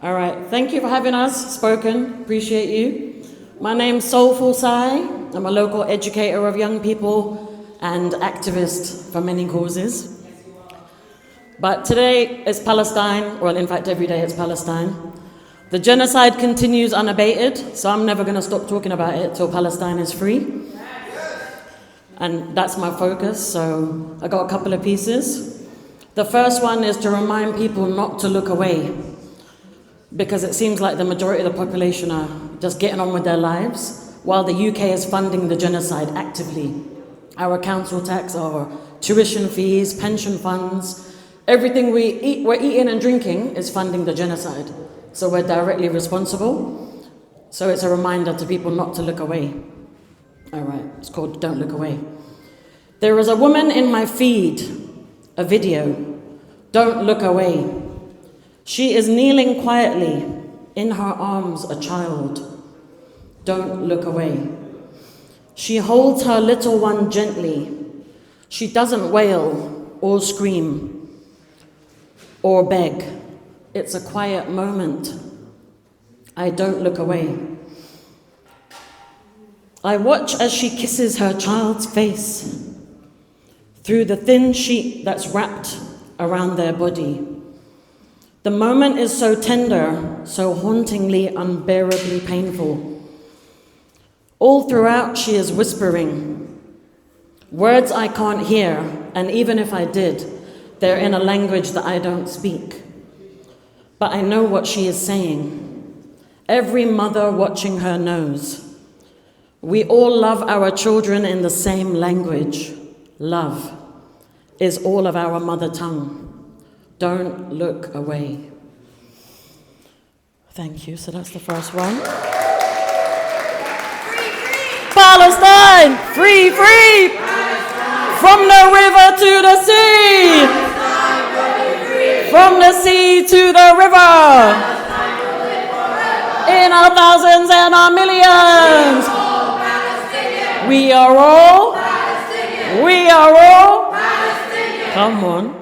All right, thank you for having us spoken. Appreciate you. My name's Soulful Sai. I'm a local educator of young people and activist for many causes. But today is Palestine, well, in fact, every day it's Palestine. The genocide continues unabated, so I'm never going to stop talking about it till Palestine is free. And that's my focus, so I got a couple of pieces. The first one is to remind people not to look away, because it seems like the majority of the population are just getting on with their lives, while the UK is funding the genocide actively. Our council tax, our tuition fees, pension funds, everything we're eating and drinking is funding the genocide. So we're directly responsible. So it's a reminder to people not to look away. All right, it's called Don't Look Away. There is a woman in my feed, a video, Don't Look Away. She is kneeling quietly, in her arms a child. Don't look away. She holds her little one gently. She doesn't wail or scream or beg. It's a quiet moment. I don't look away. I watch as she kisses her child's face through the thin sheet that's wrapped around their body. The moment is so tender, so hauntingly, unbearably painful. All throughout, she is whispering words I can't hear, and even if I did, they're in a language that I don't speak. But I know what she is saying. Every mother watching her knows. We all love our children in the same language. Love is all of our mother tongue. Don't look away. Thank you. So that's the first one. Free, free. Palestine, free, free. Palestine. From the river to the sea. Palestine, from the sea to the river. In our thousands and our millions. We are all. We are all. Come on.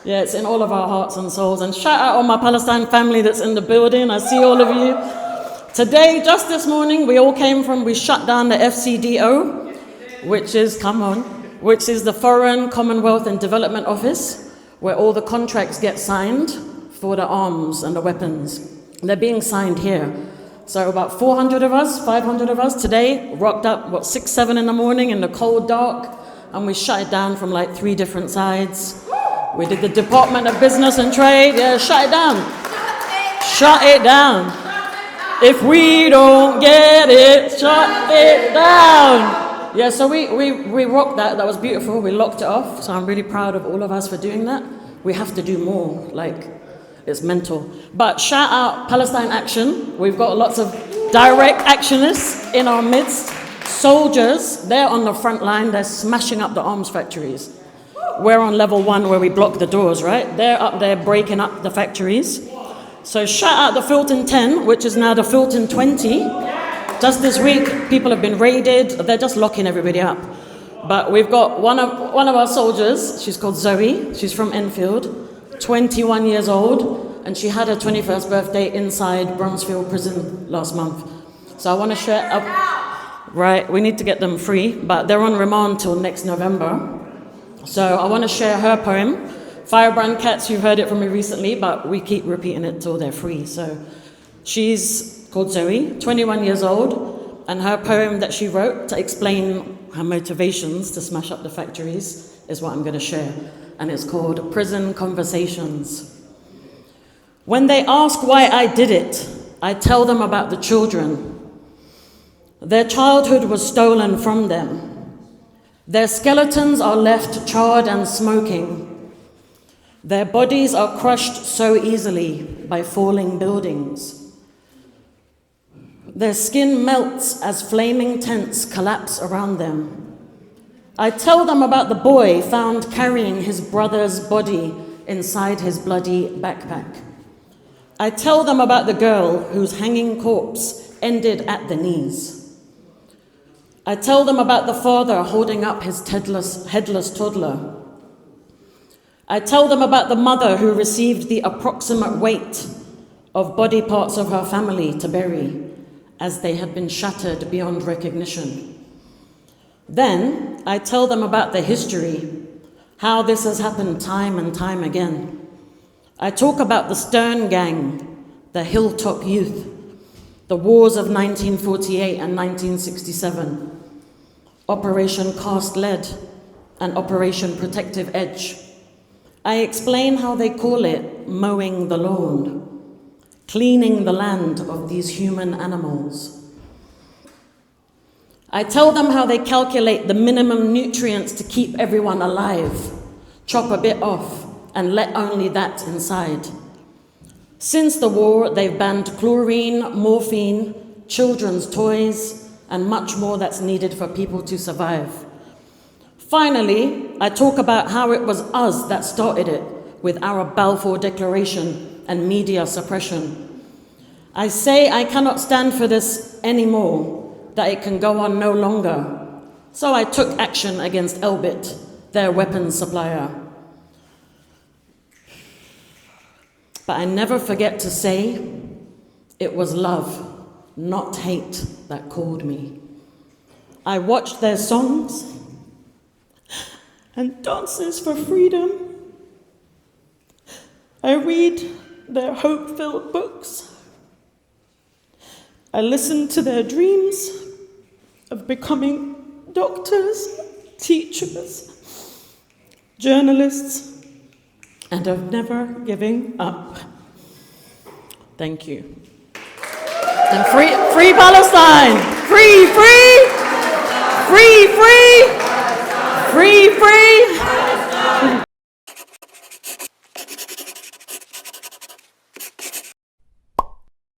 Yeah, it's in all of our hearts and souls. And shout out all my Palestine family that's in the building. I see all of you. Today, just this morning, we shut down the FCDO, which is the Foreign, Commonwealth and Development Office, where all the contracts get signed for the arms and the weapons. They're being signed here. So about 400 of us, 500 of us today rocked up, 6, 7 in the morning in the cold dark, and we shut it down from like 3 different sides. We did the Department of Business and Trade, shut it down. Shut it down. If we don't get it, shut it down. Yeah, so we rocked that. That was beautiful. We locked it off. So I'm really proud of all of us for doing that. We have to do more. It's mental. But shout out Palestine Action. We've got lots of direct actionists in our midst. Soldiers, they're on the front line. They're smashing up the arms factories. We're on level 1 where we block the doors, right? They're up there breaking up the factories. So shout out the Filton 10, which is now the Filton 20. Just this week, people have been raided. They're just locking everybody up. But we've got one of our soldiers. She's called Zoe. She's from Enfield, 21 years old. And she had her 21st birthday inside Bronzefield Prison last month. So I want to share... Right, we need to get them free. But they're on remand till next November. So I want to share her poem, Firebrand Cats. You've heard it from me recently, but we keep repeating it till they're free. So she's called Zoe, 21 years old, and her poem that she wrote to explain her motivations to smash up the factories is what I'm going to share. And it's called Prison Conversations. When they ask why I did it, I tell them about the children. Their childhood was stolen from them. Their skeletons are left charred and smoking. Their bodies are crushed so easily by falling buildings. Their skin melts as flaming tents collapse around them. I tell them about the boy found carrying his brother's body inside his bloody backpack. I tell them about the girl whose hanging corpse ended at the knees. I tell them about the father holding up his headless toddler. I tell them about the mother who received the approximate weight of body parts of her family to bury, as they had been shattered beyond recognition. Then I tell them about the history, how this has happened time and time again. I talk about the Stern Gang, the Hilltop Youth, the wars of 1948 and 1967, Operation Cast Lead and Operation Protective Edge. I explain how they call it mowing the lawn, cleaning the land of these human animals. I tell them how they calculate the minimum nutrients to keep everyone alive, chop a bit off, and let only that inside. Since the war, they've banned chlorine, morphine, children's toys, and much more that's needed for people to survive. Finally, I talk about how it was us that started it with our Balfour Declaration and media suppression. I say I cannot stand for this anymore, that it can go on no longer. So I took action against Elbit, their weapons supplier. But I never forget to say, it was love, not hate, that called me. I watched their songs and dances for freedom. I read their hope-filled books. I listen to their dreams of becoming doctors, teachers, journalists, and of never giving up. Thank you. And free Palestine! Free, free! Free, free! Free, free!